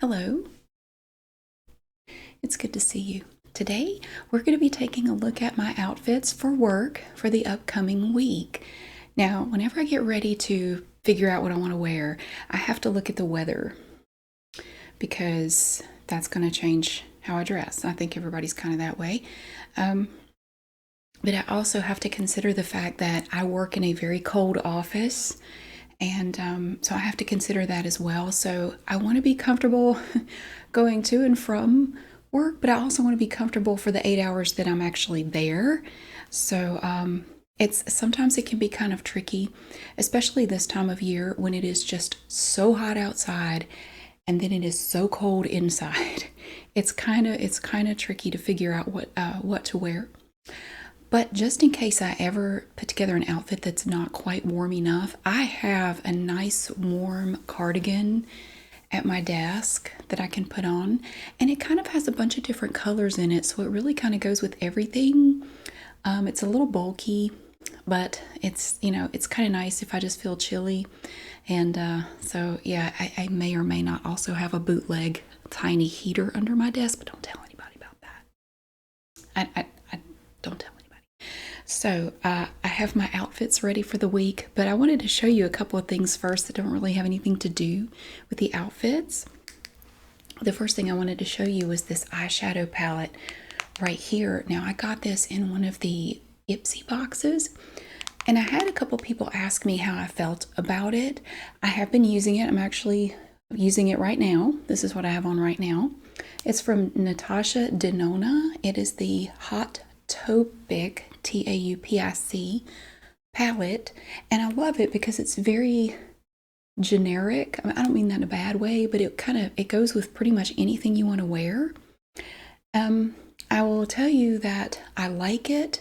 Hello, it's good to see you. Today, we're going to be taking a look at my outfits for work for the upcoming week. Now, whenever I get ready to figure out what I want to wear, I have to look at the weather because that's going to change how I dress. I think everybody's kind of that way. Um, but I also have to consider the fact that I work in a very cold office. And so I have to consider that as well. So I want to be comfortable going to and from work, but I also want to be comfortable for the 8 hours that I'm actually there. So it's sometimes it can be kind of tricky, especially this time of year when it is just so hot outside and then it is so cold inside. It's kind of tricky to figure out what to wear. But just in case I ever put together an outfit that's not quite warm enough, I have a nice warm cardigan at my desk that I can put on. And it kind of has a bunch of different colors in it, so it really kind of goes with everything. It's a little bulky, but it's kind of nice if I just feel chilly. And so, yeah, I may or may not also have a bootleg tiny heater under my desk, but don't tell anybody about that. I don't tell. So I have my outfits ready for the week, but I wanted to show you a couple of things first that don't really have anything to do with the outfits. The first thing I wanted to show you was this eyeshadow palette right here. Now I got this in one of the Ipsy boxes, and I had a couple people ask me how I felt about it. I have been using it. I'm actually using it right now. This is what I have on right now. It's from Natasha Denona. It is the Hot Topic Taupic palette, and I love it because it's very generic. I don't mean that in a bad way, but it goes with pretty much anything you want to wear. I will tell you that I like it.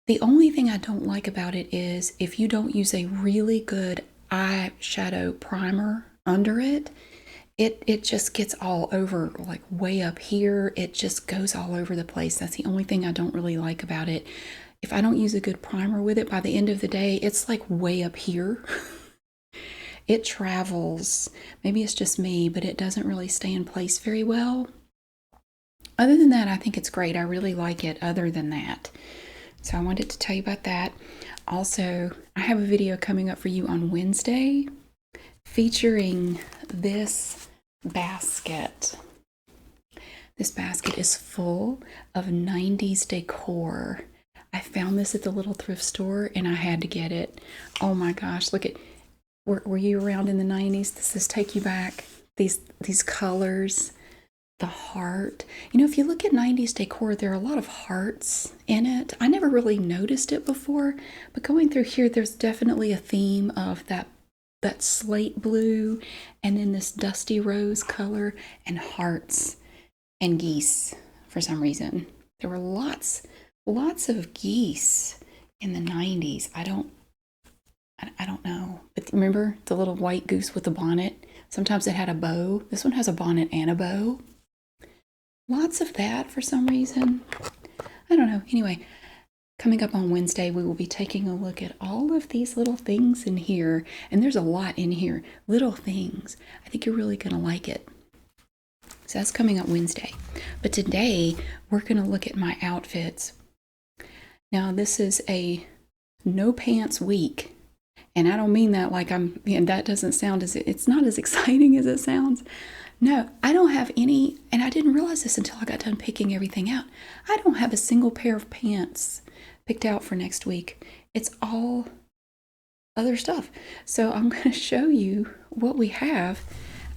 The only thing I don't like about it is if you don't use a really good eyeshadow primer under it, it just gets all over, like way up here. It just goes all over the place. That's the only thing I don't really like about it. If I don't use a good primer with it, by the end of the day, it's like way up here. It travels. Maybe it's just me, but it doesn't really stay in place very well. Other than that, I think it's great. I really like it other than that. So I wanted to tell you about that. Also, I have a video coming up for you on Wednesday featuring this basket. This basket is full of 90s decor. I found this at the little thrift store and I had to get it. Oh my gosh, look at, were you around in the 90s? Does this take you back? These colors, the heart. You know, if you look at 90s decor, there are a lot of hearts in it. I never really noticed it before, but going through here, there's definitely a theme of that slate blue and then this dusty rose color and hearts and geese for some reason. There were lots of geese in the 90s. I don't know. But remember the little white goose with the bonnet? Sometimes it had a bow. This one has a bonnet and a bow. Lots of that for some reason. I don't know. Anyway, coming up on Wednesday, we will be taking a look at all of these little things in here. And there's a lot in here. Little things. I think you're really going to like it. So that's coming up Wednesday. But today, we're going to look at my outfits. Now, this is a no pants week. And I don't mean that like that doesn't sound it's not as exciting as it sounds. No, I don't have any, and I didn't realize this until I got done picking everything out. I don't have a single pair of pants picked out for next week. It's all other stuff. So I'm going to show you what we have,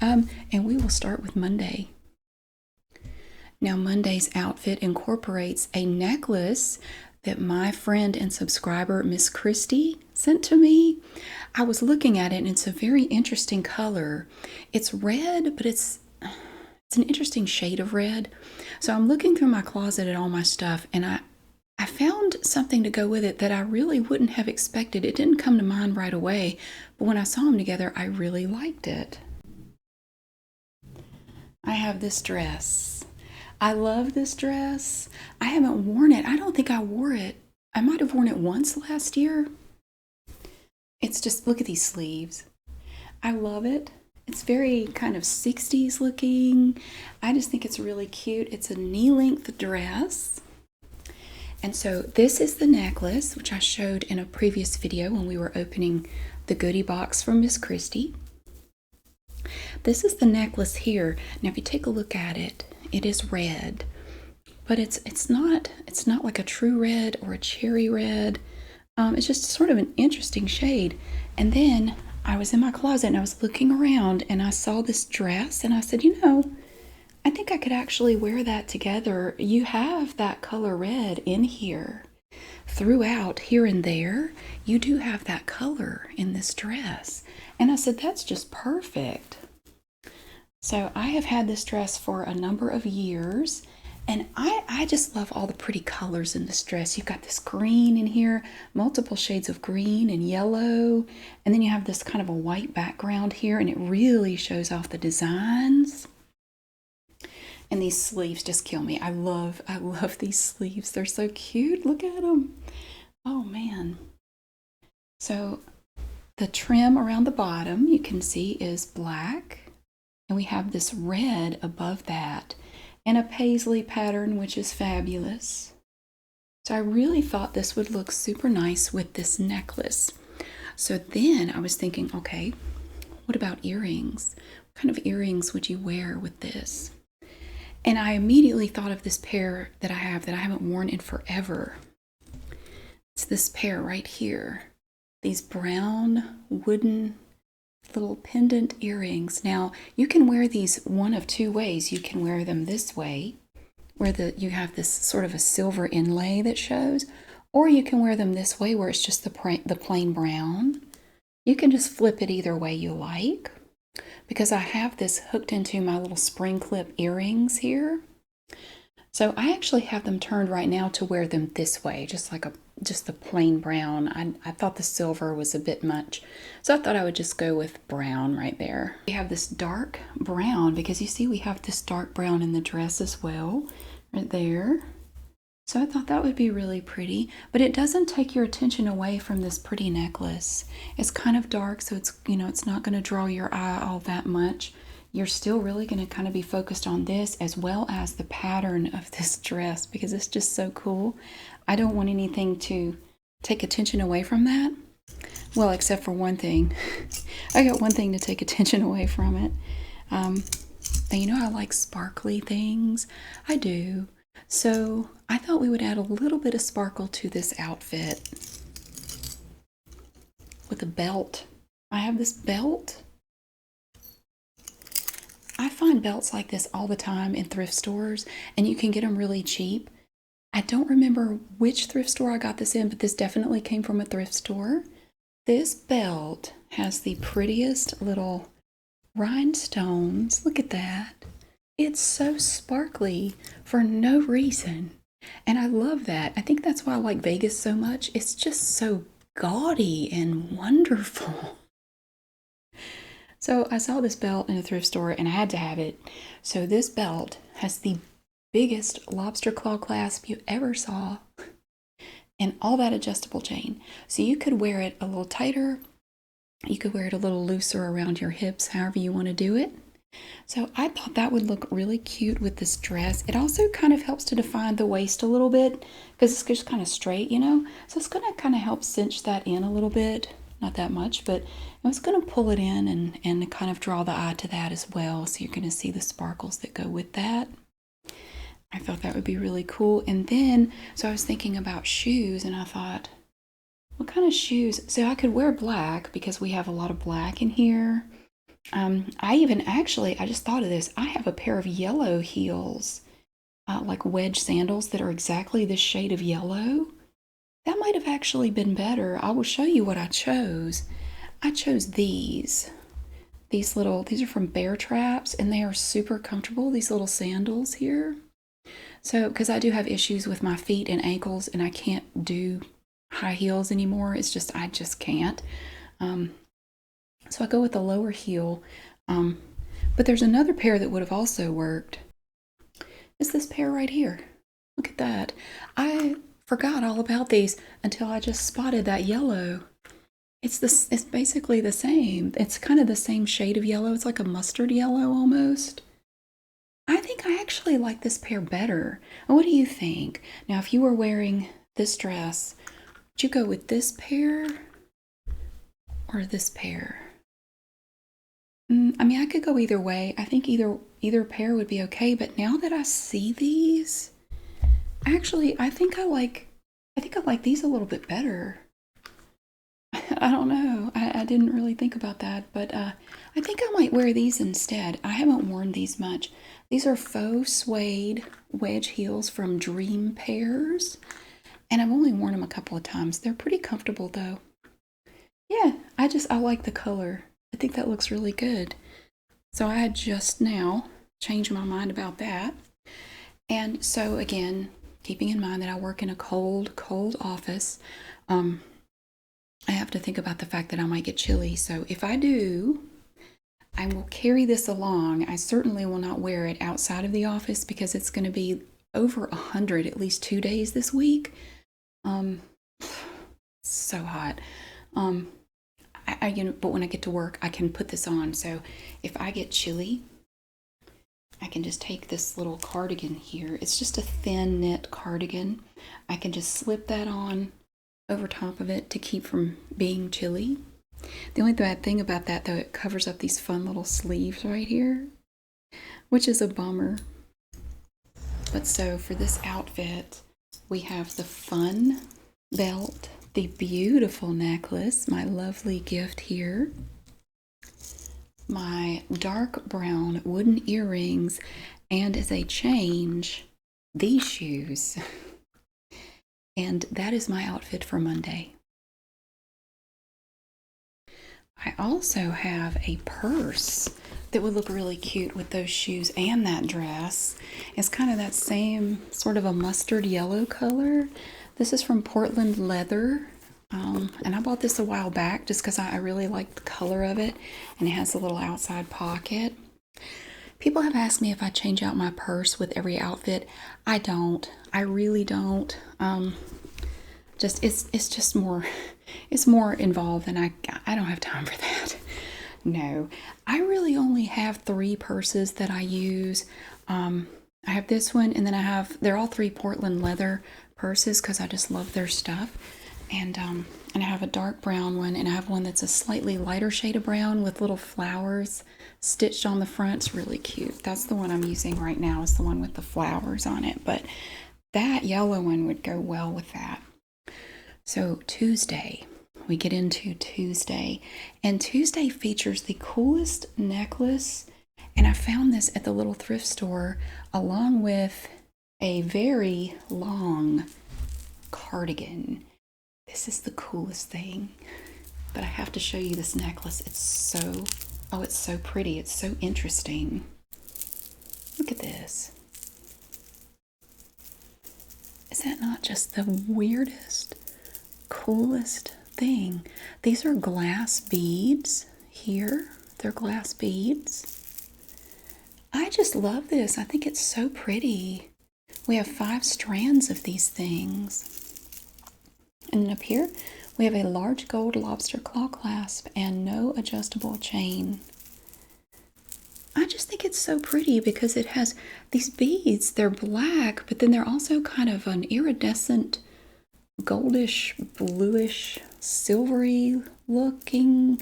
and we will start with Monday. Now, Monday's outfit incorporates a necklace that my friend and subscriber, Miss Christie, sent to me. I was looking at it, and it's a very interesting color. It's red, but it's an interesting shade of red. So I'm looking through my closet at all my stuff, and I found something to go with it that I really wouldn't have expected. It didn't come to mind right away, but when I saw them together, I really liked it. I have this dress. I love this dress. I haven't worn it. I don't think I wore it. I might have worn it once last year. It's just, look at these sleeves. I love it. It's very kind of 60s looking. I just think it's really cute. It's a knee-length dress. And so this is the necklace, which I showed in a previous video when we were opening the goodie box from Miss Christie. This is the necklace here. Now if you take a look at it, it is red. But it's not like a true red or a cherry red. It's just sort of an interesting shade. And then I was in my closet and I was looking around and I saw this dress and I said, you know, I think I could actually wear that together. You have that color red in here. Throughout here and there, you do have that color in this dress. And I said, that's just perfect. So I have had this dress for a number of years. And I just love all the pretty colors in this dress. You've got this green in here, multiple shades of green and yellow. And then you have this kind of a white background here, and it really shows off the designs. And these sleeves just kill me. I love these sleeves. They're so cute. Look at them. Oh, man. So the trim around the bottom, you can see, is black. And we have this red above that. And a paisley pattern, which is fabulous. So I really thought this would look super nice with this necklace. So then I was thinking, okay, what about earrings? What kind of earrings would you wear with this? And I immediately thought of this pair that I haven't worn in forever. It's this pair right here. These brown wooden little pendant earrings. Now, you can wear these one of two ways. You can wear them this way, where you have this sort of a silver inlay that shows, or you can wear them this way where it's just the plain brown. You can just flip it either way you like, because I have this hooked into my little spring clip earrings here. So I actually have them turned right now to wear them this way, just the plain brown. I thought the silver was a bit much, so I thought I would just go with brown right there. We have this dark brown, because you see we have this dark brown in the dress as well, right there. So I thought that would be really pretty, but it doesn't take your attention away from this pretty necklace. It's kind of dark, so it's, you know, it's not going to draw your eye all that much. You're still really going to kind of be focused on this as well as the pattern of this dress, because it's just so cool. I don't want anything to take attention away from that. Well, except for one thing. I got one thing to take attention away from it. And you know I like sparkly things? I do. So I thought we would add a little bit of sparkle to this outfit with a belt. I have this belt. I find belts like this all the time in thrift stores, and you can get them really cheap. I don't remember which thrift store I got this in, but this definitely came from a thrift store. This belt has the prettiest little rhinestones. Look at that. It's so sparkly for no reason. And I love that. I think that's why I like Vegas so much. It's just so gaudy and wonderful. So I saw this belt in a thrift store and I had to have it. So this belt has the biggest lobster claw clasp you ever saw and all that adjustable chain. So you could wear it a little tighter. You could wear it a little looser around your hips, however you want to do it. So I thought that would look really cute with this dress. It also kind of helps to define the waist a little bit because it's just kind of straight, you know. So it's going to kind of help cinch that in a little bit. Not that much, but I was going to pull it in and kind of draw the eye to that as well. So you're going to see the sparkles that go with that. I thought that would be really cool. And then, so I was thinking about shoes and I thought, what kind of shoes? So I could wear black because we have a lot of black in here. I just thought of this. I have a pair of yellow heels, like wedge sandals that are exactly this shade of yellow. That might have actually been better. I will show you what I chose. I chose these. These are from Bear Traps, and they are super comfortable, these little sandals here. So, because I do have issues with my feet and ankles, and I can't do high heels anymore. I just can't. So I go with the lower heel. But there's another pair that would have also worked. It's this pair right here. Look at that. I forgot all about these until I just spotted that yellow. It's basically the same. It's kind of the same shade of yellow. It's like a mustard yellow almost. I think I actually like this pair better. What do you think? Now, if you were wearing this dress, would you go with this pair or this pair? I mean, I could go either way. I think either pair would be okay, but now that I see these, actually, I think I like these a little bit better. I don't know. I didn't really think about that, but I think I might wear these instead. I haven't worn these much. These are faux suede wedge heels from Dream Pairs, and I've only worn them a couple of times. They're pretty comfortable though. Yeah, I like the color. I think that looks really good. So I had just now changed my mind about that. And so again, keeping in mind that I work in a cold office, I have to think about the fact that I might get chilly. So if I do, I will carry this along. I certainly will not wear it outside of the office because it's going to be over 100 at least 2 days this week. So hot. But when I get to work, I can put this on. So if I get chilly, I can just take this little cardigan here. It's just a thin knit cardigan. I can just slip that on over top of it to keep from being chilly. The only bad thing about that, though, it covers up these fun little sleeves right here, which is a bummer. But so for this outfit, we have the fun belt, the beautiful necklace, my lovely gift here, my dark brown wooden earrings, and as a change, these shoes. And that is my outfit for Monday. I also have a purse that would look really cute with those shoes and that dress. It's kind of that same sort of a mustard yellow color. This is from Portland Leather. And I bought this a while back just because I really like the color of it. And it has a little outside pocket. People have asked me if I change out my purse with every outfit. I don't. I really don't. It's just more, it's more involved, and I don't have time for that. No, I really only have 3 purses that I use. I have this one, and then they're all 3 Portland leather purses because I just love their stuff. And I have a dark brown one, and I have one that's a slightly lighter shade of brown with little flowers stitched on the front. It's really cute. That's the one I'm using right now, is the one with the flowers on it. But that yellow one would go well with that. So Tuesday, we get into Tuesday, and Tuesday features the coolest necklace, and I found this at the little thrift store along with a very long cardigan. This is the coolest thing, but I have to show you this necklace. It's so pretty. It's so interesting. Look at this. Is that not just the weirdest, coolest thing? These are glass beads here. They're glass beads. I just love this. I think it's so pretty. We have 5 strands of these things. And then up here, we have a large gold lobster claw clasp and no adjustable chain. I just think it's so pretty because it has these beads. They're black, but then they're also kind of an iridescent, goldish, bluish, silvery looking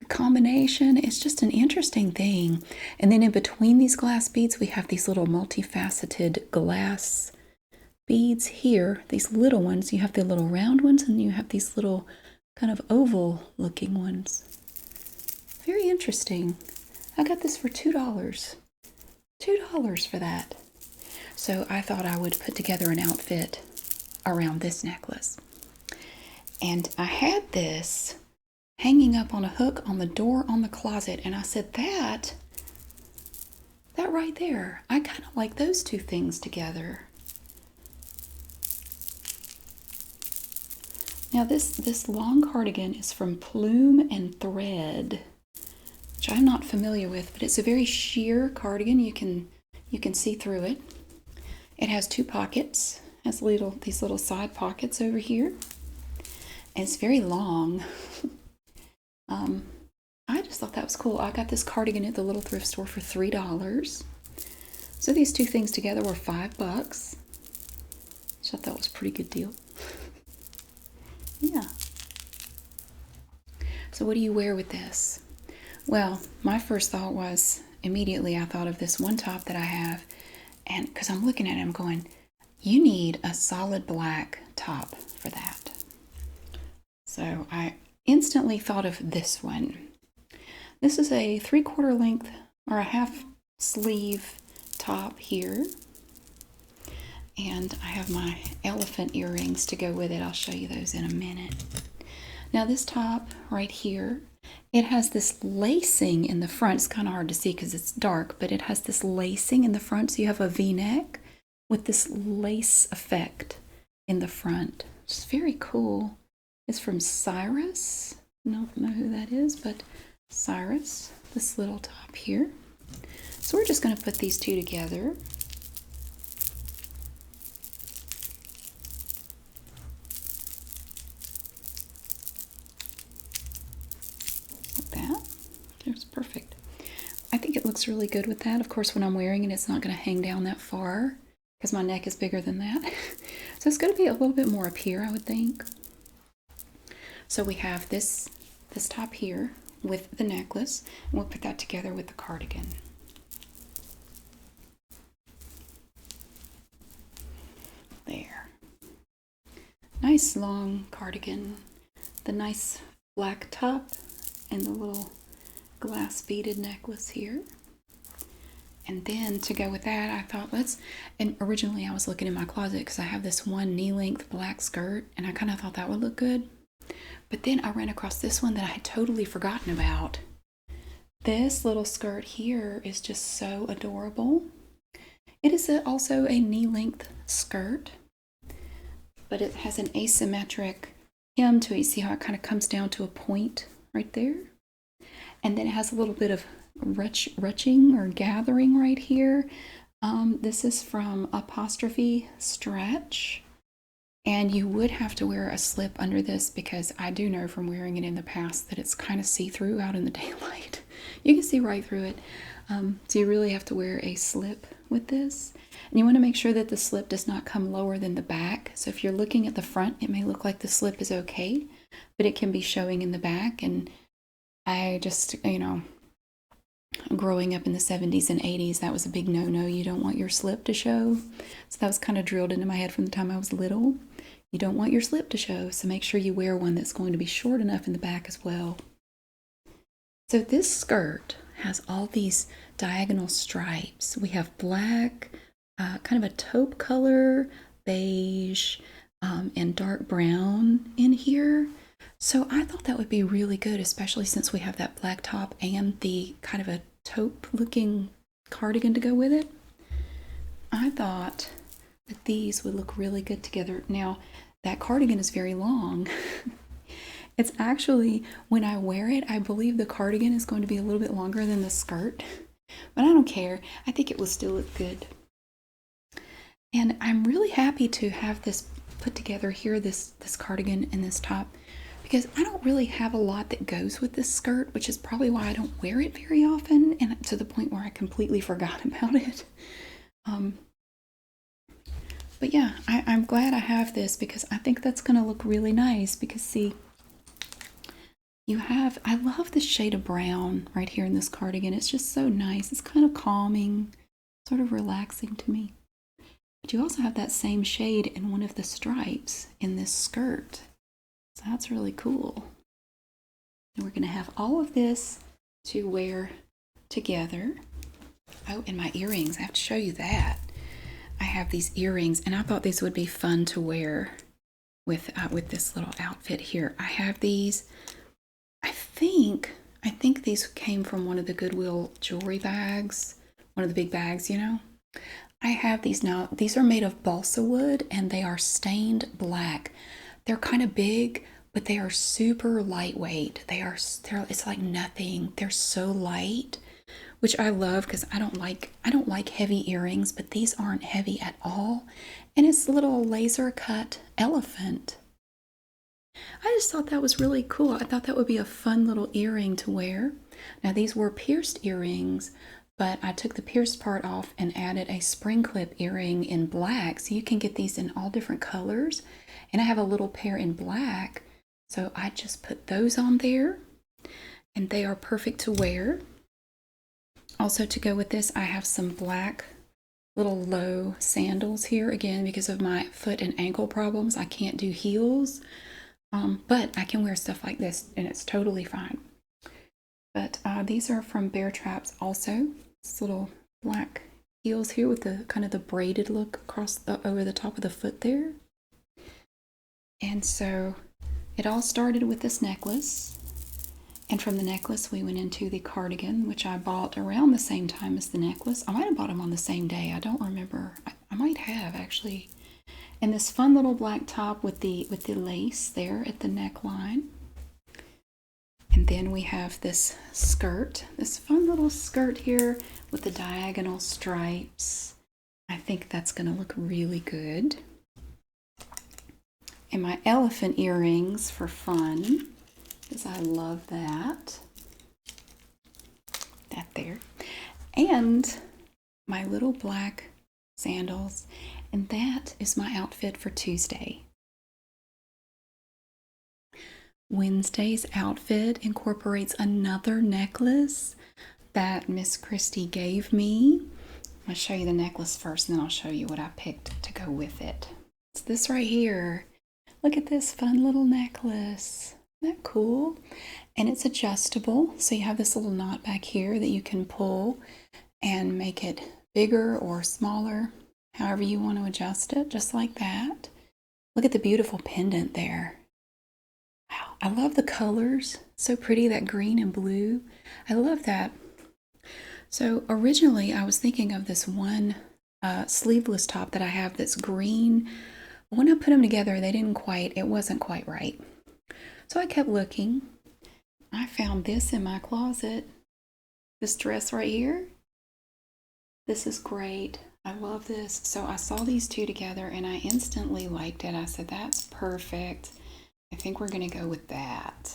combination. It's just an interesting thing. And then in between these glass beads, we have these little multifaceted glass beads here, these little ones. You have the little round ones, and you have these little kind of oval looking ones. Very interesting. I got this for $2. $2 for that. So I thought I would put together an outfit around this necklace. And I had this hanging up on a hook on the door on the closet, and I said that right there, I kind of like those 2 things together. Now this long cardigan is from Plume and Thread, which I'm not familiar with, but it's a very sheer cardigan. You can see through it. It has 2 pockets. It has these little side pockets over here. and it's very long. I just thought that was cool. I got this cardigan at the little thrift store for $3. So these two things together were $5. Which I thought was a pretty good deal. Yeah. So what do you wear with this? Well, my first thought was immediately I thought of this one top that I have, and because I'm looking at it, I'm going, you need a solid black top for that. So I instantly thought of this one. This is a 3/4 length or a half sleeve top here. And I have my elephant earrings to go with it. I'll show you those in a minute. Now this top right here, it has this lacing in the front. It's kind of hard to see because it's dark, but it has this lacing in the front. So you have a V-neck with this lace effect in the front. It's very cool. It's from Cyrus. I don't know who that is, but Cyrus, this little top here. So we're just going to put these two together. Like that. It's perfect. I think it looks really good with that. Of course, when I'm wearing it, it's not going to hang down that far because my neck is bigger than that. So it's going to be a little bit more up here, I would think. So we have this top here with the necklace, and we'll put that together with the cardigan. There. Nice long cardigan. The nice black top and the little glass beaded necklace here. And then to go with that, I thought and originally I was looking in my closet because I have this one knee-length black skirt, and I kind of thought that would look good. But then I ran across this one that I had totally forgotten about. This little skirt here is just so adorable. It is also a knee-length skirt, but it has an asymmetric hem to it. You see how it kind of comes down to a point right there? And then it has a little bit of ruching or gathering right here. This is from Apostrophe Stretch. And you would have to wear a slip under this because I do know from wearing it in the past that it's kind of see-through out in the daylight. You can see right through it. So you really have to wear a slip with this. And you want to make sure that the slip does not come lower than the back. So if you're looking at the front, it may look like the slip is okay, but it can be showing in the back. And I just, growing up in the 70s and 80s, that was a big no-no. You don't want your slip to show. So that was kind of drilled into my head from the time I was little. You don't want your slip to show, so make sure you wear one that's going to be short enough in the back as well. So this skirt has all these diagonal stripes. We have black, kind of a taupe color, beige, and dark brown in here. So I thought that would be really good, especially since we have that black top and the kind of a taupe looking cardigan to go with it. I thought that these would look really good together. Now, that cardigan is very long. It's actually, when I wear it, I believe the cardigan is going to be a little bit longer than the skirt, but I don't care. I think it will still look good. And I'm really happy to have this put together here, this cardigan and this top, because I don't really have a lot that goes with this skirt, which is probably why I don't wear it very often, and to the point where I completely forgot about it. But yeah, I'm glad I have this because I think that's going to look really nice because see, I love this shade of brown right here in this cardigan. It's just so nice. It's kind of calming, sort of relaxing to me. But you also have that same shade in one of the stripes in this skirt. So that's really cool. And we're going to have all of this to wear together. Oh, and my earrings. I have to show you that. I have these earrings, and I thought these would be fun to wear with this little outfit here. I have these. I think these came from one of the Goodwill jewelry bags, one of the big bags, I have these now. These are made of balsa wood, and they are stained black. They're kind of big, but they are super lightweight. It's like nothing. They're so light, which I love because I don't like heavy earrings, but these aren't heavy at all. And it's a little laser cut elephant. I just thought that was really cool. I thought that would be a fun little earring to wear. Now these were pierced earrings, but I took the pierced part off and added a spring clip earring in black. So you can get these in all different colors. And I have a little pair in black. So I just put those on there and they are perfect to wear. Also to go with this, I have some black little low sandals here. Again, because of my foot and ankle problems, I can't do heels. But I can wear stuff like this and it's totally fine. But these are from Bear Traps also. This little black heels here with the kind of the braided look across over the top of the foot there. And so it all started with this necklace. And from the necklace we went into the cardigan, which I bought around the same time as the necklace. I might have bought them on the same day. I don't remember. I might have actually. And this fun little black top with the lace there at the neckline. And then we have this skirt, this fun little skirt here with the diagonal stripes. I think that's going to look really good. And my elephant earrings for fun, because I love that. That there. And my little black sandals. And that is my outfit for Tuesday. Wednesday's outfit incorporates another necklace that Miss Christie gave me. I'll show you the necklace first and then I'll show you what I picked to go with it. It's this right here. Look at this fun little necklace. Isn't that cool? And it's adjustable. So you have this little knot back here that you can pull and make it bigger or smaller, however you want to adjust it, just like that. Look at the beautiful pendant there. Wow, I love the colors. So pretty, that green and blue. I love that. So originally I was thinking of this one sleeveless top that I have that's green. When I put them together, it wasn't quite right. So I kept looking. I found this in my closet. This dress right here. This is great. I love this. So I saw these two together and I instantly liked it. I said, that's perfect. I think we're going to go with that.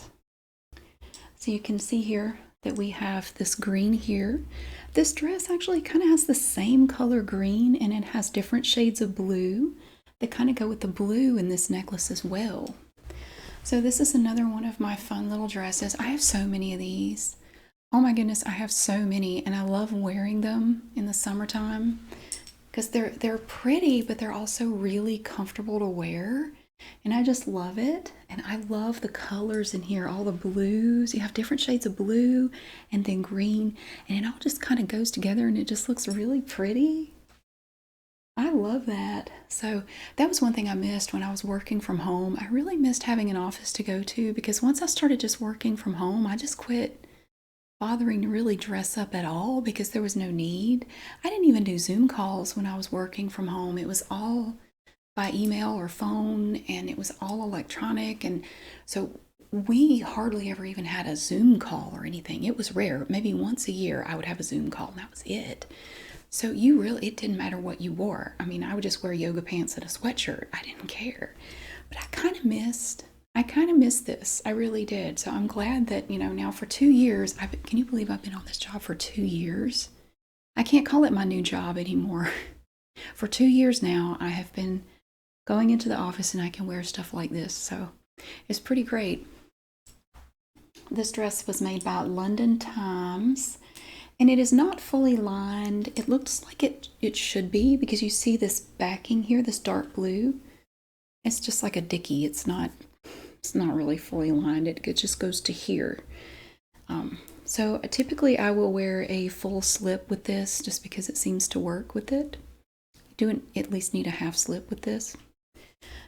So you can see here that we have this green here. This dress actually kind of has the same color green and it has different shades of blue that kind of go with the blue in this necklace as well. So this is another one of my fun little dresses. I have so many of these. Oh my goodness, I have so many and I love wearing them in the summertime because they're pretty, but they're also really comfortable to wear. And I just love it. And I love the colors in here, all the blues. You have different shades of blue and then green, and it all just kind of goes together and it just looks really pretty. I love that. So that was one thing I missed when I was working from home. I really missed having an office to go to because once I started just working from home, I just quit bothering to really dress up at all because there was no need. I didn't even do Zoom calls when I was working from home. It was all by email or phone and it was all electronic. And so we hardly ever even had a Zoom call or anything. It was rare. Maybe once a year I would have a Zoom call and that was it. So it didn't matter what you wore. I mean, I would just wear yoga pants and a sweatshirt. I didn't care. But I kind of missed this. I really did. So I'm glad that, now for 2 years, can you believe I've been on this job for 2 years? I can't call it my new job anymore. For 2 years now, I have been going into the office and I can wear stuff like this. So it's pretty great. This dress was made by London Times. And it is not fully lined. It looks like it should be because you see this backing here, this dark blue. It's just like a dickie. It's not really fully lined. It just goes to here. So typically I will wear a full slip with this just because it seems to work with it. You do at least need a half slip with this.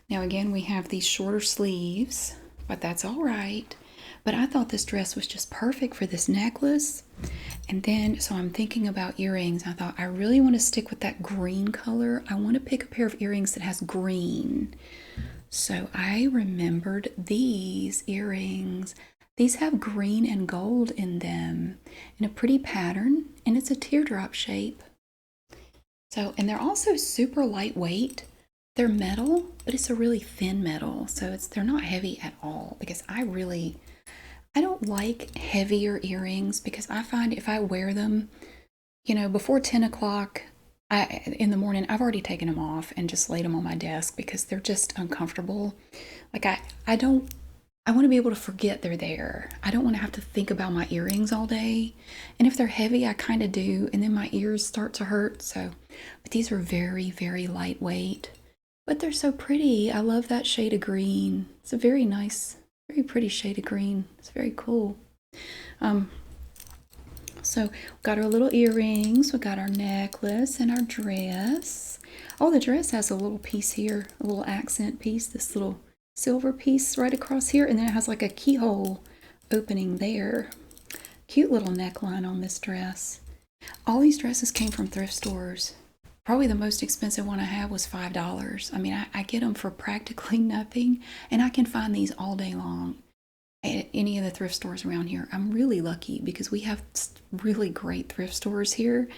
Now again, we have these shorter sleeves, but that's all right. But I thought this dress was just perfect for this necklace. And then, so I'm thinking about earrings. I thought I really want to stick with that green color. I want to pick a pair of earrings that has green. So I remembered these earrings. These have green and gold in them in a pretty pattern, and it's a teardrop shape. So, and they're also super lightweight. they're metal, but it's a really thin metal, so they're not heavy at all. Because I don't like heavier earrings because I find if I wear them, before 10 o'clock in the morning, I've already taken them off and just laid them on my desk because they're just uncomfortable. Like I want to be able to forget they're there. I don't want to have to think about my earrings all day. And if they're heavy, I kind of do, and then my ears start to hurt. But these are very, very lightweight. But they're so pretty. I love that shade of green. It's a very nice, very pretty shade of green. It's very cool. So we got our little earrings, we got our necklace and our dress. Oh, the dress has a little piece here, a little accent piece, this little silver piece right across here, and then it has like a keyhole opening there. Cute little neckline on this dress. All these dresses came from thrift stores. Probably the most expensive one I have was $5. I mean, I get them for practically nothing, and I can find these all day long at any of the thrift stores around here. I'm really lucky because we have really great thrift stores here,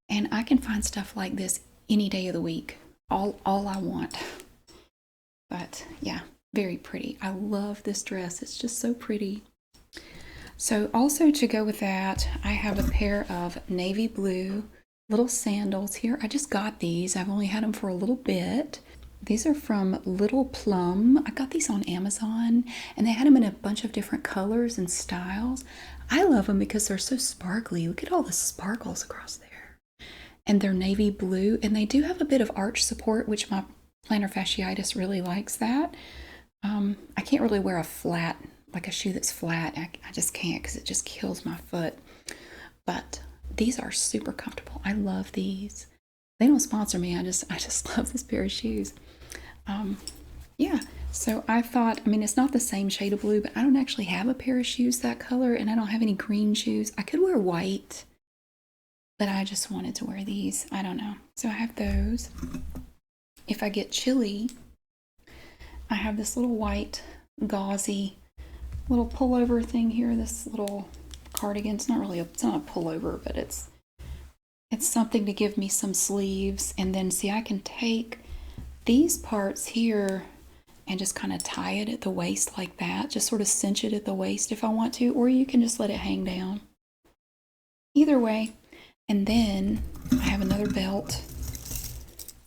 and I can find stuff like this any day of the week. All I want. But yeah, very pretty. I love this dress. It's just so pretty. So also to go with that, I have a pair of navy blue little sandals here. I just got these. I've only had them for a little bit. These are from Little Plum. I got these on Amazon, and they had them in a bunch of different colors and styles. I love them because they're so sparkly. Look at all the sparkles across there. And they're navy blue, and they do have a bit of arch support, which my plantar fasciitis really likes that. I can't really wear like a shoe that's flat. I just can't because it just kills my foot. But these are super comfortable. I love these. They don't sponsor me. I just love this pair of shoes. Yeah, so I thought, I mean, it's not the same shade of blue, but I don't actually have a pair of shoes that color, and I don't have any green shoes. I could wear white, but I just wanted to wear these. I don't know. So I have those. If I get chilly, I have this little white gauzy little pullover thing here, this little cardigan. It's not a pullover, but it's something to give me some sleeves. And then see, I can take these parts here and just kind of tie it at the waist like that, just sort of cinch it at the waist if I want to, or you can just let it hang down. Either way. And then I have another belt.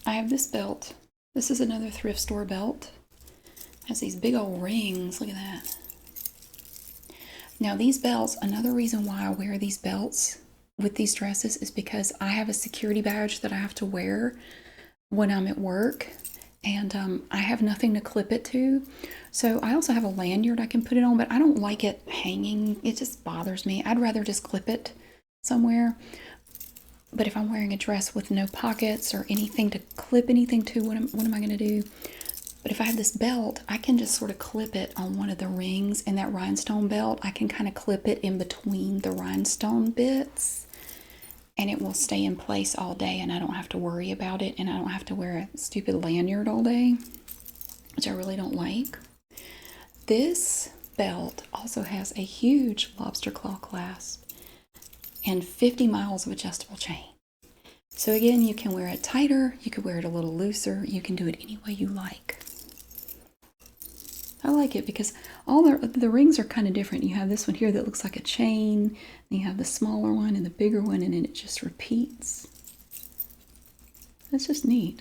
I have this belt. This is another thrift store belt. It has these big old rings. Look at that. Now these belts, another reason why I wear these belts with these dresses is because I have a security badge that I have to wear when I'm at work, and I have nothing to clip it to. So I also have a lanyard I can put it on, but I don't like it hanging. It just bothers me. I'd rather just clip it somewhere. But if I'm wearing a dress with no pockets or anything to clip anything to, what am I going to do? But if I have this belt, I can just sort of clip it on one of the rings, and that rhinestone belt, I can kind of clip it in between the rhinestone bits, and it will stay in place all day, and I don't have to worry about it, and I don't have to wear a stupid lanyard all day, which I really don't like. This belt also has a huge lobster claw clasp and 50 miles of adjustable chain. So again, you can wear it tighter, you could wear it a little looser, you can do it any way you like. I like it because all the rings are kind of different. You have this one here that looks like a chain, and you have the smaller one and the bigger one, and then it just repeats. That's just neat.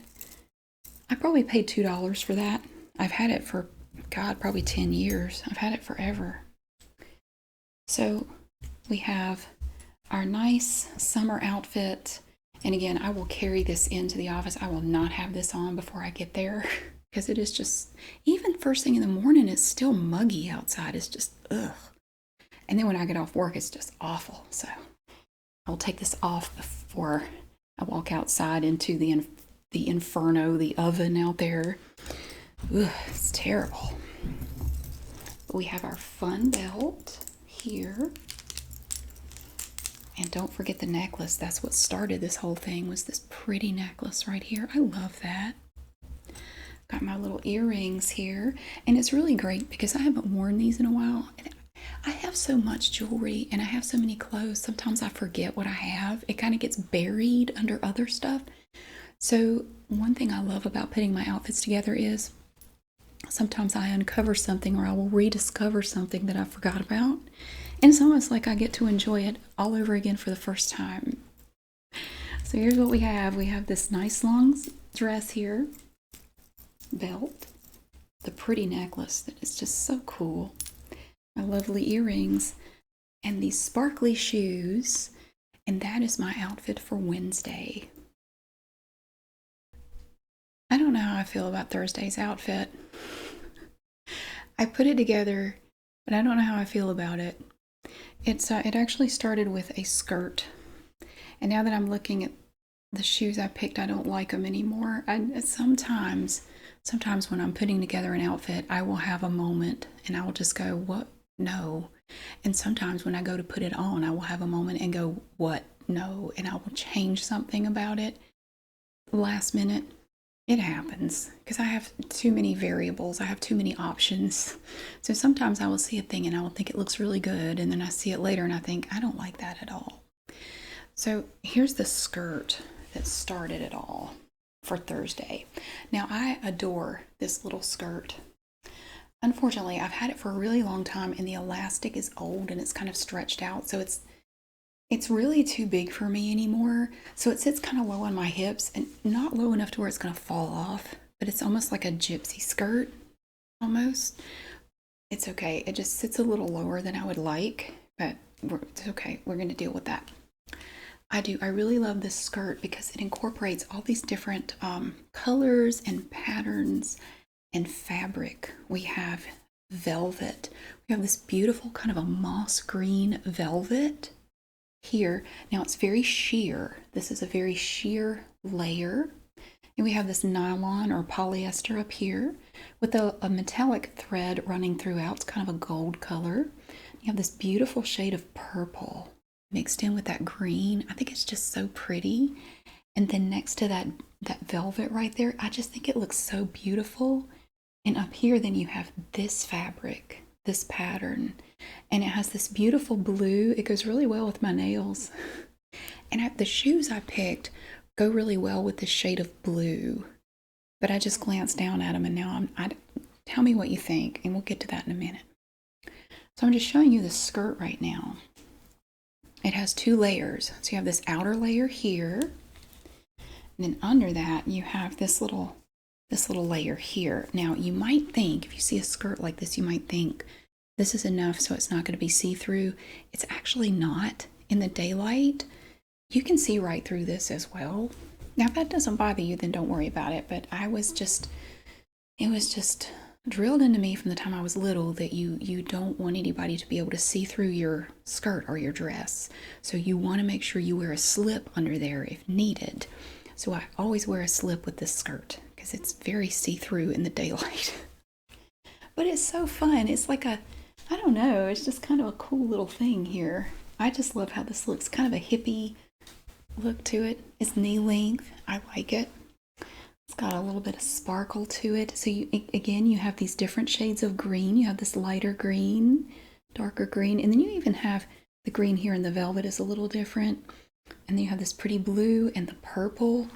I probably paid $2 for that. I've had it for, God, probably 10 years. I've had it forever. So we have our nice summer outfit. And again, I will carry this into the office. I will not have this on before I get there because it is just, even first thing in the morning, it's still muggy outside. It's just, ugh. And then when I get off work, it's just awful. So I'll take this off before I walk outside into the inferno, the oven out there. Ugh, it's terrible. But we have our fun belt here. And don't forget the necklace. That's what started this whole thing, was this pretty necklace right here. I love that. Got my little earrings here. And it's really great because I haven't worn these in a while. And I have so much jewelry and I have so many clothes. Sometimes I forget what I have. It kind of gets buried under other stuff. So, one thing I love about putting my outfits together is sometimes I uncover something or I will rediscover something that I forgot about. And it's almost like I get to enjoy it all over again for the first time. So here's what we have. We have this nice long dress here, belt, the pretty necklace that is just so cool, my lovely earrings, and these sparkly shoes. And that is my outfit for Wednesday. I don't know how I feel about Thursday's outfit. I put it together, but I don't know how I feel about it. It actually started with a skirt, and now that I'm looking at the shoes I picked, I don't like them anymore. Sometimes when I'm putting together an outfit, I will have a moment and I will just go, "What? No." And sometimes when I go to put it on, I will have a moment and go, "What? No." And I will change something about it last minute. It happens because I have too many variables. I have too many options. So sometimes I will see a thing and I will think it looks really good. And then I see it later and I think, I don't like that at all. So here's the skirt that started it all for Thursday. Now, I adore this little skirt. Unfortunately, I've had it for a really long time and the elastic is old and it's kind of stretched out. So it's really too big for me anymore. So it sits kind of low on my hips and not low enough to where it's going to fall off, but it's almost like a gypsy skirt, almost. It's okay. It just sits a little lower than I would like, but it's okay. We're going to deal with that. I really love this skirt because it incorporates all these different colors and patterns and fabric. We have velvet. We have this beautiful kind of a moss green velvet here. Now it's very sheer. This is a very sheer layer. And we have this nylon or polyester up here with a metallic thread running throughout. It's kind of a gold color. You have this beautiful shade of purple mixed in with that green. I think it's just so pretty. And then next to that velvet right there, I just think it looks so beautiful. And up here then you have this fabric, this pattern, and it has this beautiful blue. It goes really well with my nails. And the shoes I picked go really well with this shade of blue. But I just glanced down at them and now tell me what you think, and we'll get to that in a minute. So I'm just showing you the skirt right now. It has two layers. So you have this outer layer here, and then under that you have this little layer here. Now you might think, if you see a skirt like this, you might think this is enough so it's not going to be see-through. It's actually not. In the daylight, you can see right through this as well. Now if that doesn't bother you, then don't worry about it. But it was just drilled into me from the time I was little that you don't want anybody to be able to see through your skirt or your dress. So you want to make sure you wear a slip under there if needed. So I always wear a slip with this skirt because it's very see-through in the daylight. But it's so fun. It's like I don't know, it's just kind of a cool little thing here. I just love how this looks, kind of a hippie look to it. It's knee length. I like it. It's got a little bit of sparkle to it. So you have these different shades of green. You have this lighter green, darker green, and then you even have the green here in the velvet is a little different. And then you have this pretty blue and the purple.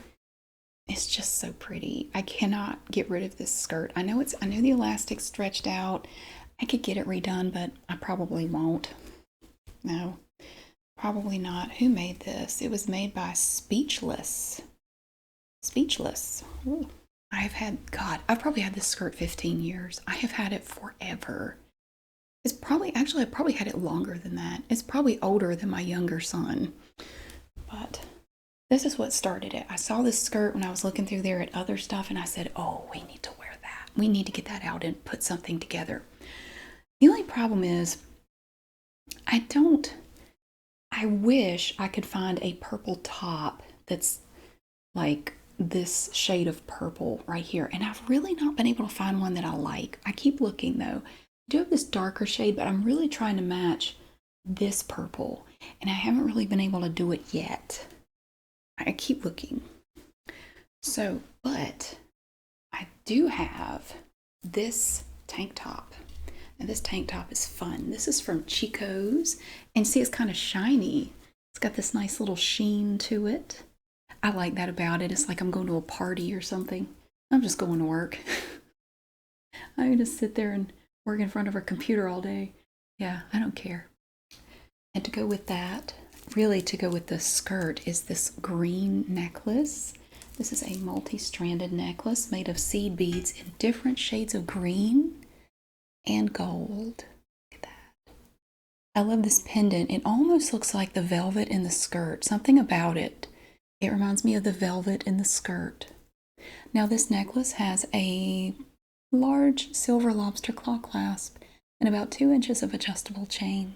It's just so pretty. I cannot get rid of this skirt. I know the elastic's stretched out. I could get it redone, but I probably won't. No, probably not. Who made this? It was made by Speechless. Ooh. I've probably had this skirt 15 years. I have had it forever. I probably had it longer than that. It's probably older than my younger son. But this is what started it. I saw this skirt when I was looking through there at other stuff and I said, oh, we need to wear that. We need to get that out and put something together. The only problem is I wish I could find a purple top that's like this shade of purple right here. And I've really not been able to find one that I like. I keep looking though. I do have this darker shade, but I'm really trying to match this purple. And I haven't really been able to do it yet. I keep looking. So, but I do have this tank top. And this tank top is fun. This is from Chico's. And see, it's kind of shiny. It's got this nice little sheen to it. I like that about it. It's like I'm going to a party or something. I'm just going to work. I can just sit there and work in front of a computer all day. Yeah, I don't care. And to go with that, really to go with the skirt, is this green necklace. This is a multi-stranded necklace made of seed beads in different shades of green and gold. Look at that. I love this pendant. It almost looks like the velvet in the skirt. Something about it. It reminds me of the velvet in the skirt. Now this necklace has a large silver lobster claw clasp and about 2 inches of adjustable chain.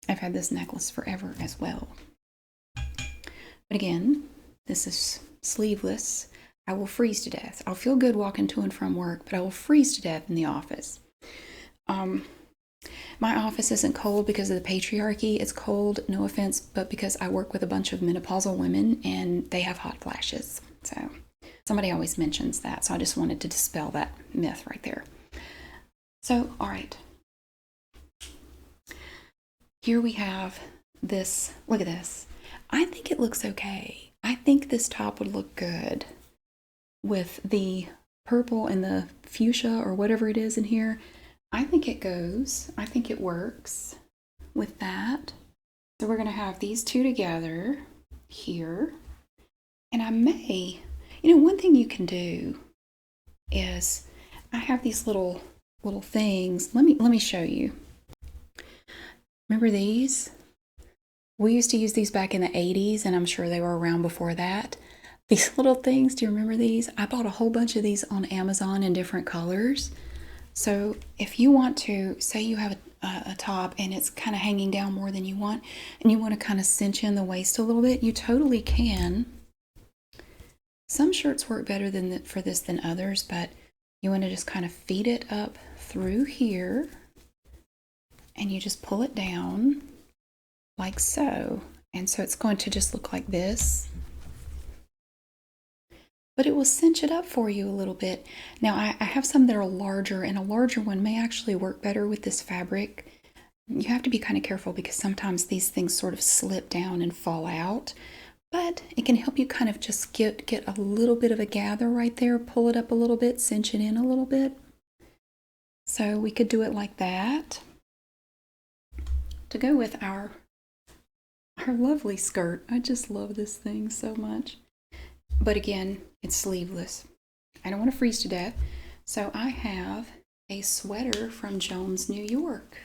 I've had this necklace forever as well. But again, this is sleeveless. I will freeze to death. I'll feel good walking to and from work, but I will freeze to death in the office. My office isn't cold because of the patriarchy. It's cold, no offense, but because I work with a bunch of menopausal women and they have hot flashes. So somebody always mentions that. So I just wanted to dispel that myth right there. So, all right. Here we have this. Look at this. I think it looks okay. I think this top would look good with the purple and the fuchsia or whatever it is in here. I think it goes. I think it works with that. So we're going to have these two together here. And I may, one thing you can do is I have these little things. Let me show you. Remember these? We used to use these back in the 80s, and I'm sure they were around before that. These little things, do you remember these? I bought a whole bunch of these on Amazon in different colors. So if you want to, say you have a top and it's kind of hanging down more than you want, and you want to kind of cinch in the waist a little bit, you totally can. Some shirts work better for this than others, but you want to just kind of feed it up through here, and you just pull it down like so. And so it's going to just look like this. But it will cinch it up for you a little bit. Now I have some that are larger, and a larger one may actually work better with this fabric. You have to be kind of careful because sometimes these things sort of slip down and fall out. But it can help you kind of just get a little bit of a gather right there, pull it up a little bit, cinch it in a little bit. So we could do it like that. To go with our lovely skirt. I just love this thing so much. But again, it's sleeveless. I don't want to freeze to death. So I have a sweater from Jones, New York.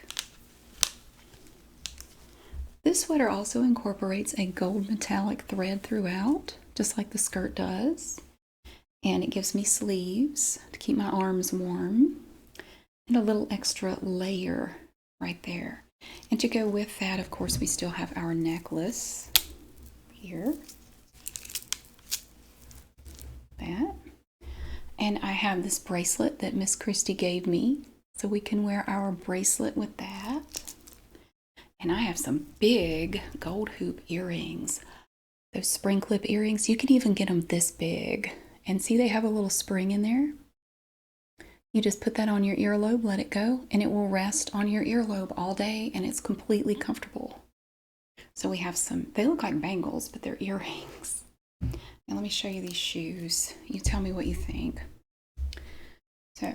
This sweater also incorporates a gold metallic thread throughout, just like the skirt does. And it gives me sleeves to keep my arms warm, and a little extra layer right there. And to go with that, of course, we still have our necklace here. That. And I have this bracelet that Miss Christie gave me, so we can wear our bracelet with that. And I have some big gold hoop earrings. Those spring clip earrings, you can even get them this big. And see, they have a little spring in there. You just put that on your earlobe, let it go, and it will rest on your earlobe all day, and it's completely comfortable. So we have some, they look like bangles, but they're earrings. Now let me show you these shoes. You tell me what you think. So,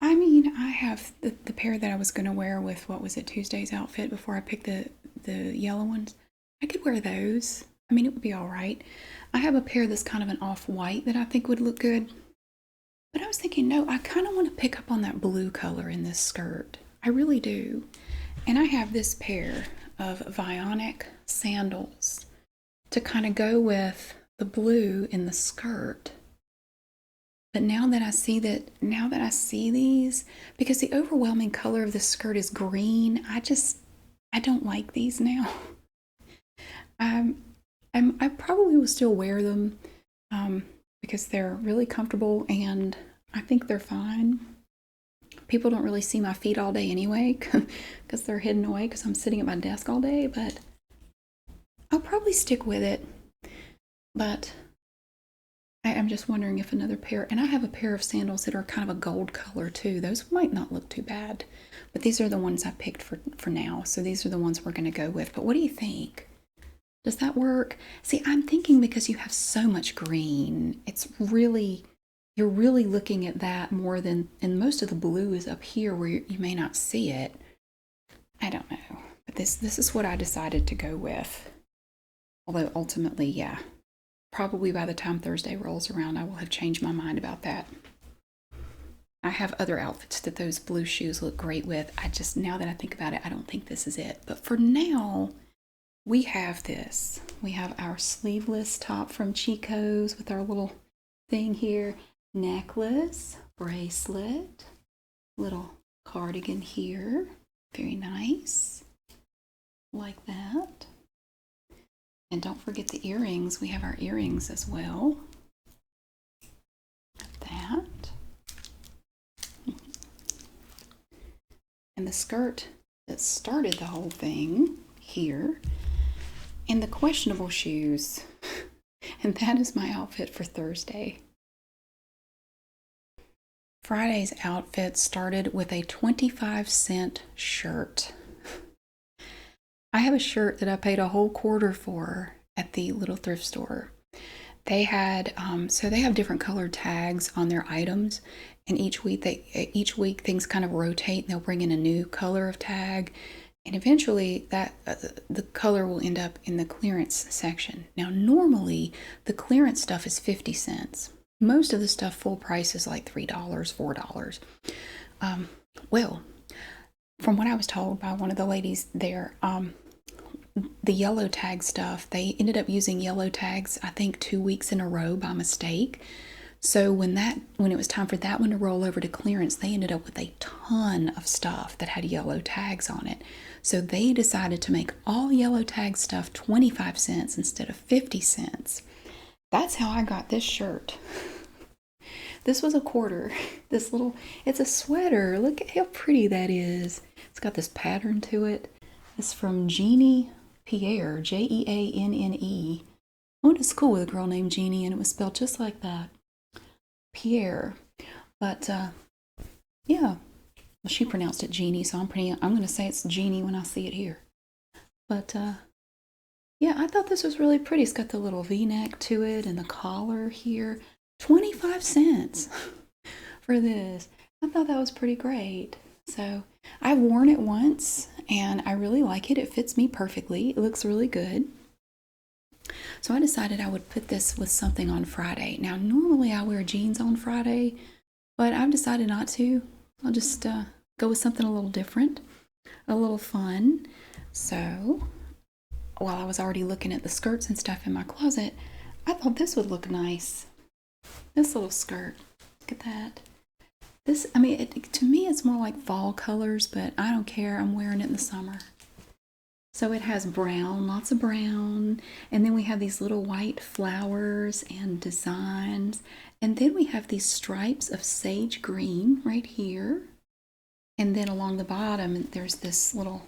I mean, I have the pair that I was going to wear with, what was it, Tuesday's outfit before I picked the yellow ones. I could wear those. I mean, it would be all right. I have a pair that's kind of an off-white that I think would look good. But I was thinking, no, I kind of want to pick up on that blue color in this skirt. I really do. And I have this pair of Vionic sandals to kind of go with the blue in the skirt. But now that I see these, because the overwhelming color of the skirt is green, I don't like these now. I probably will still wear them because they're really comfortable and I think they're fine. People don't really see my feet all day anyway because they're hidden away because I'm sitting at my desk all day, but I'll probably stick with it. But I'm just wondering if another pair, and I have a pair of sandals that are kind of a gold color too. Those might not look too bad, but these are the ones I picked for now. So these are the ones we're going to go with. But what do you think? Does that work? See, I'm thinking because you have so much green, you're really looking at that more than, and most of the blue is up here where you may not see it. I don't know, but this is what I decided to go with. Although ultimately, yeah, probably by the time Thursday rolls around, I will have changed my mind about that. I have other outfits that those blue shoes look great with. Now that I think about it, I don't think this is it. But for now, we have this. We have our sleeveless top from Chico's with our little thing here. Necklace, bracelet, little cardigan here. Very nice. Like that. And don't forget the earrings. We have our earrings as well. Like that. And the skirt that started the whole thing here. And the questionable shoes. And that is my outfit for Thursday. Friday's outfit started with a 25-cent shirt. I have a shirt that I paid a whole quarter for at the little thrift store. They had they have different colored tags on their items, and each week things kind of rotate and they'll bring in a new color of tag, and eventually that the color will end up in the clearance section. Now normally the clearance stuff is 50 cents. Most of the stuff full price is like $3, $4. Well, from what I was told by one of the ladies there, the yellow tag stuff, they ended up using yellow tags, I think 2 weeks in a row by mistake. So when it was time for that one to roll over to clearance, they ended up with a ton of stuff that had yellow tags on it. So they decided to make all yellow tag stuff 25 cents instead of 50 cents. That's how I got this shirt. This was a quarter. It's a sweater. Look at how pretty that is. It's got this pattern to it. It's from Jeannie Pierre, Jeanne. I went to school with a girl named Jeannie, and it was spelled just like that. Pierre. But, yeah. Well, she pronounced it Jeannie, so I'm going to say it's Jeannie when I see it here. But, yeah, I thought this was really pretty. It's got the little V-neck to it and the collar here. 25 cents for this. I thought that was pretty great. So I've worn it once and I really like it. It fits me perfectly. It looks really good. So I decided I would put this with something on Friday. Now, normally I wear jeans on Friday, but I've decided not to. I'll just go with something a little different, a little fun. So while I was already looking at the skirts and stuff in my closet, I thought this would look nice. This little skirt. Look at that. To me, it's more like fall colors, but I don't care. I'm wearing it in the summer. So it has brown, lots of brown, and then we have these little white flowers and designs, and then we have these stripes of sage green right here, and then along the bottom, there's this little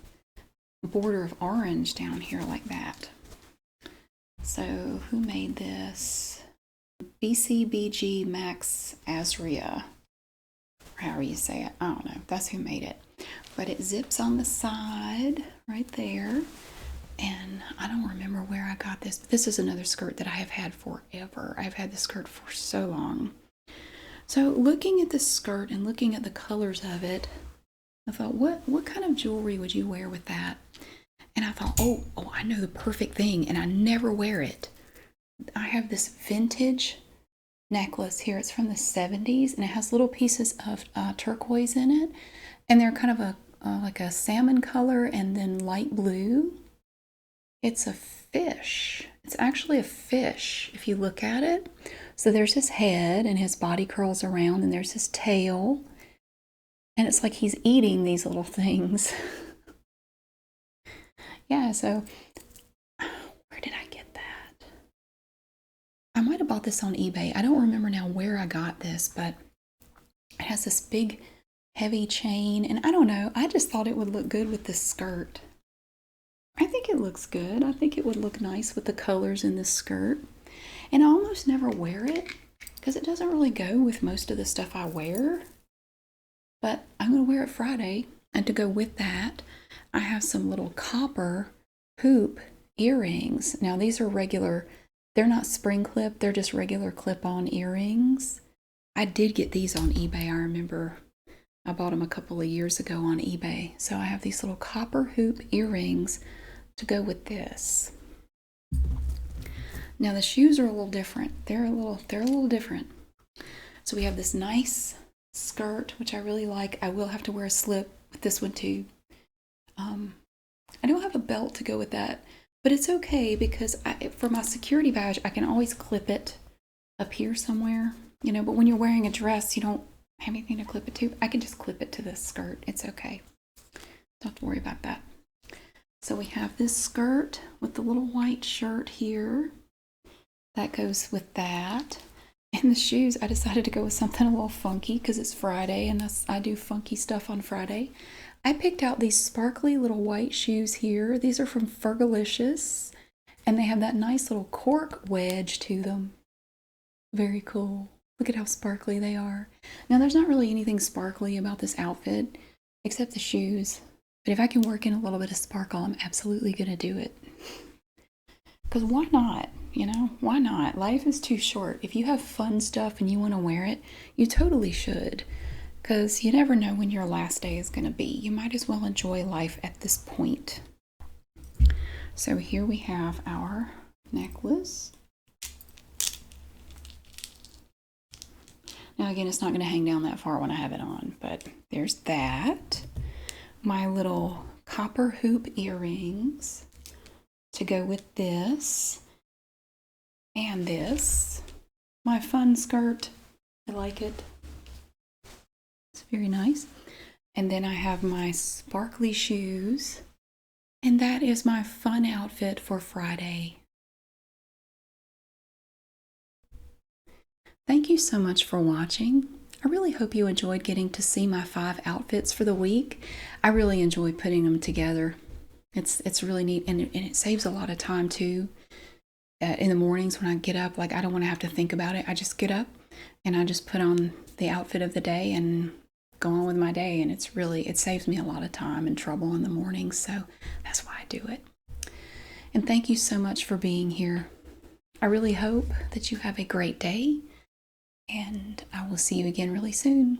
border of orange down here like that. So who made this? BCBG Max Azria, or however you say it. I don't know. That's who made it. But it zips on the side right there. And I don't remember where I got this, but this is another skirt that I have had forever. I've had this skirt for so long. So looking at this skirt and looking at the colors of it, I thought, what kind of jewelry would you wear with that? And I thought, oh, I know the perfect thing, and I never wear it. I have this vintage necklace here. It's from the 70s, and it has little pieces of turquoise in it, and they're kind of like a salmon color and then light blue. It's a fish. It's actually a fish if you look at it. So there's his head and his body curls around, and there's his tail, and it's like he's eating these little things. Yeah, so where did I get that? I might have bought this on eBay. I don't remember now where I got this, but it has this big heavy chain, and I don't know, I just thought it would look good with this skirt. I think it looks good. I think it would look nice with the colors in this skirt. And I almost never wear it because it doesn't really go with most of the stuff I wear. But I'm going to wear it Friday, and to go with that, I have some little copper hoop earrings. Now these are regular, they're not spring clip, they're just regular clip-on earrings. I did get these on eBay. I remember I bought them a couple of years ago on eBay. So I have these little copper hoop earrings to go with this. Now the shoes are a little different. They're a little different. So we have this nice skirt, which I really like. I will have to wear a slip with this one too. I don't have a belt to go with that, but it's okay because for my security badge, I can always clip it up here somewhere, you know, but when you're wearing a dress, you don't have anything to clip it to. I can just clip it to this skirt. It's okay. Don't have to worry about that. So we have this skirt with the little white shirt here. That goes with that. And the shoes, I decided to go with something a little funky because it's Friday and I do funky stuff on Friday. I picked out these sparkly little white shoes here. These are from Fergalicious, and they have that nice little cork wedge to them. Very cool. Look at how sparkly they are. Now, there's not really anything sparkly about this outfit except the shoes. But if I can work in a little bit of sparkle, I'm absolutely going to do it. Because why not? You know, why not? Life is too short. If you have fun stuff and you want to wear it, you totally should. Because you never know when your last day is going to be. You might as well enjoy life at this point. So here we have our necklace. Now again, it's not going to hang down that far when I have it on, but there's that. My little copper hoop earrings to go with this and this. My fun skirt. I like it. It's very nice. And then I have my sparkly shoes. And that is my fun outfit for Friday. Thank you so much for watching. I really hope you enjoyed getting to see my 5 outfits for the week. I really enjoy putting them together. It's really neat, and it saves a lot of time too. In the mornings when I get up, like I don't want to have to think about it. I just get up and I just put on the outfit of the day and go on with my day, and it saves me a lot of time and trouble in the morning, so that's why I do it. And thank you so much for being here. I really hope that you have a great day, and I will see you again really soon.